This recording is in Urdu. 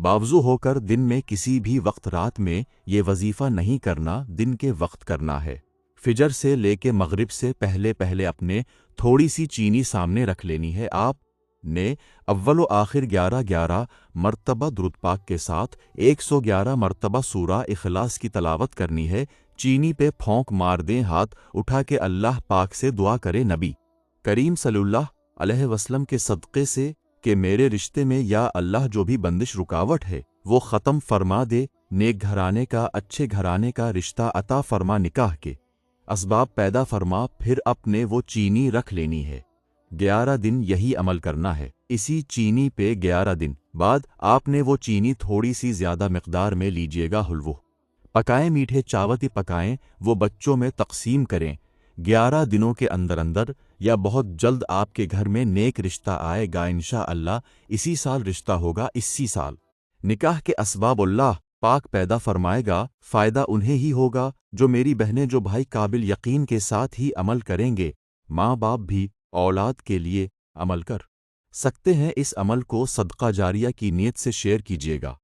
باوضو ہو کر دن میں کسی بھی وقت، رات میں یہ وظیفہ نہیں کرنا، دن کے وقت کرنا ہے۔ فجر سے لے کے مغرب سے پہلے پہلے اپنے تھوڑی سی چینی سامنے رکھ لینی ہے۔ آپ نے اول و آخر 11 مرتبہ درود پاک کے ساتھ 111 مرتبہ سورہ اخلاص کی تلاوت کرنی ہے۔ چینی پہ پھونک مار دیں، ہاتھ اٹھا کے اللہ پاک سے دعا کرے نبی کریم صلی اللہ علیہ وسلم کے صدقے سے کہ میرے رشتے میں یا اللہ جو بھی بندش رکاوٹ ہے وہ ختم فرما دے، نیک گھرانے کا، اچھے گھرانے کا رشتہ عطا فرما، نکاح کے اسباب پیدا فرما۔ پھر اپنے وہ چینی رکھ لینی ہے۔ 11 دن یہی عمل کرنا ہے۔ اسی چینی پہ 11 دن بعد آپ نے وہ چینی تھوڑی سی زیادہ مقدار میں لیجئے گا، حلوہ پکائیں، میٹھے چاوت پکائیں، وہ بچوں میں تقسیم کریں۔ 11 دنوں کے اندر اندر یا بہت جلد آپ کے گھر میں نیک رشتہ آئے گا انشاءاللہ۔ اسی سال رشتہ ہوگا، اسی سال نکاح کے اسباب اللہ پاک پیدا فرمائے گا۔ فائدہ انہیں ہی ہوگا جو میری بہنیں، جو بھائی قابل یقین کے ساتھ ہی عمل کریں گے۔ ماں باپ بھی اولاد کے لیے عمل کر سکتے ہیں۔ اس عمل کو صدقہ جاریہ کی نیت سے شیئر کیجیے گا۔